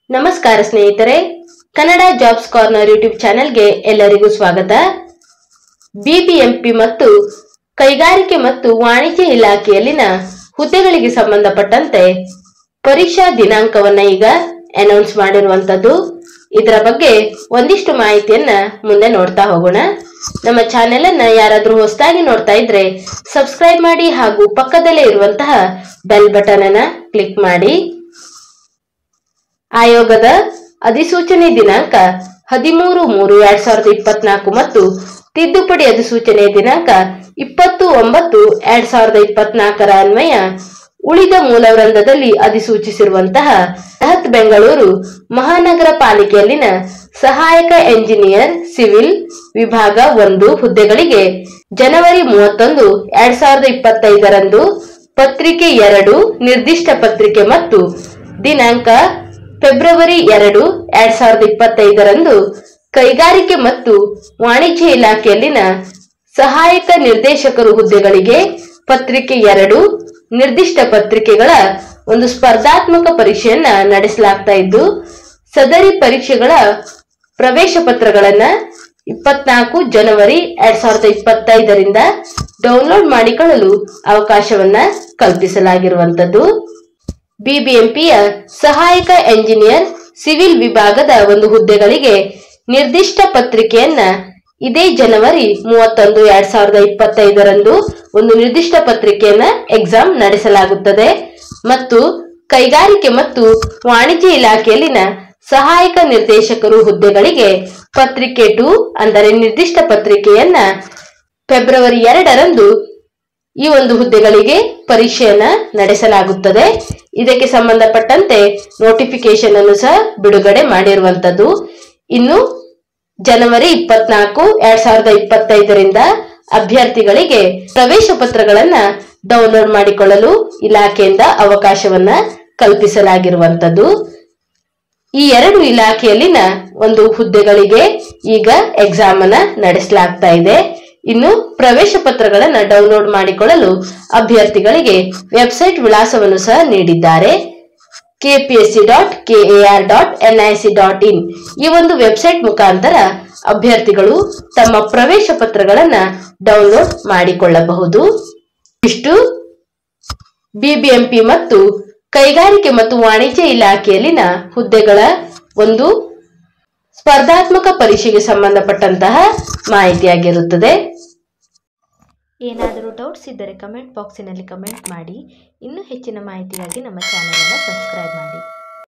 ನಮಸ್ಕಾರ ಸ್ನೇಹಿತರೆ, Kannada jobs corner YouTube ಚಾನೆಲ್ಗೆ ಎಲ್ಲರಿಗೂ ಸ್ವಾಗತ. ಬಿಬಿಎಂಪಿ ಮತ್ತು ಕೈಗಾರಿಕೆ ಮತ್ತು ವಾಣಿಜ್ಯ ಇಲಾಖೆಯಲ್ಲಿನ ಹುದ್ದೆಗಳಿಗೆ ಸಂಬಂಧಪಟ್ಟಂತೆ ಪರೀಕ್ಷಾ ದಿನಾಂಕವನ್ನ ಈಗ ಅನೌನ್ಸ್ ಮಾಡಿರುವಂತದ್ದು. ಇದರ ಬಗ್ಗೆ ಒಂದಿಷ್ಟು ಮಾಹಿತಿಯನ್ನ ಮುಂದೆ ನೋಡ್ತಾ ಹೋಗೋಣ. ನಮ್ಮ ಚಾನೆಲ್ ಅನ್ನ ಯಾರಾದ್ರೂ ಹೊಸದಾಗಿ ನೋಡ್ತಾ ಇದ್ರೆ ಸಬ್ಸ್ಕ್ರೈಬ್ ಮಾಡಿ ಹಾಗೂ ಪಕ್ಕದಲ್ಲೇ ಇರುವಂತಹ ಬೆಲ್ ಬಟನ್ ಅನ್ನ ಕ್ಲಿಕ್ ಮಾಡಿ. ಆಯೋಗದ ಅಧಿಸೂಚನೆ ದಿನಾಂಕ 13/3/2024 ಮತ್ತು ತಿದ್ದುಪಡಿ ಅಧಿಸೂಚನೆ ದಿನಾಂಕ 20/9/2024 ಅನ್ವಯ ಉಳಿದ ಮೂಲವೃಂದದಲ್ಲಿ ಅಧಿಸೂಚಿಸಿರುವಂತಹ ಬೃಹತ್ ಬೆಂಗಳೂರು ಮಹಾನಗರ ಪಾಲಿಕೆಯಲ್ಲಿನ ಸಹಾಯಕ ಎಂಜಿನಿಯರ್ ಸಿವಿಲ್ ವಿಭಾಗ 1 ಹುದ್ದೆಗಳಿಗೆ ಜನವರಿ 31, 2025 ರಂದು ಪತ್ರಿಕೆ 2 ನಿರ್ದಿಷ್ಟ ಪತ್ರಿಕೆ ಮತ್ತು ದಿನಾಂಕ ಫೆಬ್ರವರಿ 2, 2025 ರಂದು ಕೈಗಾರಿಕೆ ಮತ್ತು ವಾಣಿಜ್ಯ ಇಲಾಖೆಯಲ್ಲಿನ ಸಹಾಯಕ ನಿರ್ದೇಶಕರು ಹುದ್ದೆಗಳಿಗೆ ಪತ್ರಿಕೆ 2 ನಿರ್ದಿಷ್ಟ ಪತ್ರಿಕೆಗಳ ಒಂದು ಸ್ಪರ್ಧಾತ್ಮಕ ಪರೀಕ್ಷೆಯನ್ನ ನಡೆಸಲಾಗ್ತಾ ಇದ್ದು, ಸದರಿ ಪರೀಕ್ಷೆಗಳ ಪ್ರವೇಶ ಪತ್ರಗಳನ್ನ 24 ಜನವರಿ 2025 ರಿಂದ ಡೌನ್ಲೋಡ್ ಮಾಡಿಕೊಳ್ಳಲು ಅವಕಾಶವನ್ನ ಕಲ್ಪಿಸಲಾಗಿರುವಂತದ್ದು. ಬಿಬಿಎಂಪಿಯ ಸಹಾಯಕ ಎಂಜಿನಿಯರ್ ಸಿವಿಲ್ ವಿಭಾಗದ ಒಂದು ಹುದ್ದೆಗಳಿಗೆ ನಿರ್ದಿಷ್ಟ ಪತ್ರಿಕೆಯನ್ನ ಇದೇ ಜನವರಿ 31, 2025 ರಂದು ಒಂದು ನಿರ್ದಿಷ್ಟ ಪತ್ರಿಕೆಯನ್ನ ಎಕ್ಸಾಮ್ ನಡೆಸಲಾಗುತ್ತದೆ ಮತ್ತು ಕೈಗಾರಿಕೆ ಮತ್ತು ವಾಣಿಜ್ಯ ಇಲಾಖೆಯಲ್ಲಿನ ಸಹಾಯಕ ನಿರ್ದೇಶಕರು ಹುದ್ದೆಗಳಿಗೆ ಪತ್ರಿಕೆ 2 ಅಂದರೆ ನಿರ್ದಿಷ್ಟ ಪತ್ರಿಕೆಯನ್ನ ಫೆಬ್ರವರಿ 2 ರಂದು ಈ ಒಂದು ಹುದ್ದೆಗಳಿಗೆ ಪರೀಕ್ಷೆಯನ್ನ ನಡೆಸಲಾಗುತ್ತದೆ. ಇದಕ್ಕೆ ಸಂಬಂಧಪಟ್ಟಂತೆ ನೋಟಿಫಿಕೇಶನ್ ಅನ್ನು ಸಹ ಬಿಡುಗಡೆ ಮಾಡಿರುವಂತದ್ದು. ಇನ್ನು ಜನವರಿ 24, 2025 ರಿಂದ ಅಭ್ಯರ್ಥಿಗಳಿಗೆ ಪ್ರವೇಶ ಪತ್ರಗಳನ್ನ ಡೌನ್ಲೋಡ್ ಮಾಡಿಕೊಳ್ಳಲು ಇಲಾಖೆಯಿಂದ ಅವಕಾಶವನ್ನ ಕಲ್ಪಿಸಲಾಗಿರುವಂತದ್ದು. ಈ ಎರಡು ಇಲಾಖೆಯಲ್ಲಿನ ಒಂದು ಹುದ್ದೆಗಳಿಗೆ ಈಗ ಎಕ್ಸಾಮ್ ಅನ್ನ ನಡೆಸಲಾಗ್ತಾ ಇದೆ. ಇನ್ನು ಪ್ರವೇಶ ಪತ್ರಗಳನ್ನ ಡೌನ್ಲೋಡ್ ಮಾಡಿಕೊಳ್ಳಲು ಅಭ್ಯರ್ಥಿಗಳಿಗೆ ವೆಬ್ಸೈಟ್ ವಿಳಾಸವನ್ನು ಸಹ ನೀಡಿದ್ದಾರೆ. kpsc.kar.nic.in ಈ ಒಂದು ವೆಬ್ಸೈಟ್ ಮುಖಾಂತರ ಅಭ್ಯರ್ಥಿಗಳು ತಮ್ಮ ಪ್ರವೇಶ ಪತ್ರಗಳನ್ನ ಡೌನ್ಲೋಡ್ ಮಾಡಿಕೊಳ್ಳಬಹುದು. ಇಷ್ಟು ಬಿಬಿಎಂಪಿ ಮತ್ತು ಕೈಗಾರಿಕೆ ಮತ್ತು ವಾಣಿಜ್ಯ ಇಲಾಖೆಯಲ್ಲಿನ ಹುದ್ದೆಗಳ ಒಂದು ಸ್ಪರ್ಧಾತ್ಮಕ ಪರೀಕ್ಷೆಗೆ ಸಂಬಂಧಪಟ್ಟಂತಹ ಮಾಹಿತಿಯಾಗಿರುತ್ತದೆ. ಏನಾದರೂ ಡೌಟ್ಸ್ ಇದ್ದರೆ ಕಮೆಂಟ್ ಬಾಕ್ಸಿನಲ್ಲಿ ಕಮೆಂಟ್ ಮಾಡಿ. ಇನ್ನೂ ಹೆಚ್ಚಿನ ಮಾಹಿತಿಗಾಗಿ ನಮ್ಮ ಚಾನೆಲ್ ಅನ್ನು ಸಬ್ಸ್ಕ್ರೈಬ್ ಮಾಡಿ.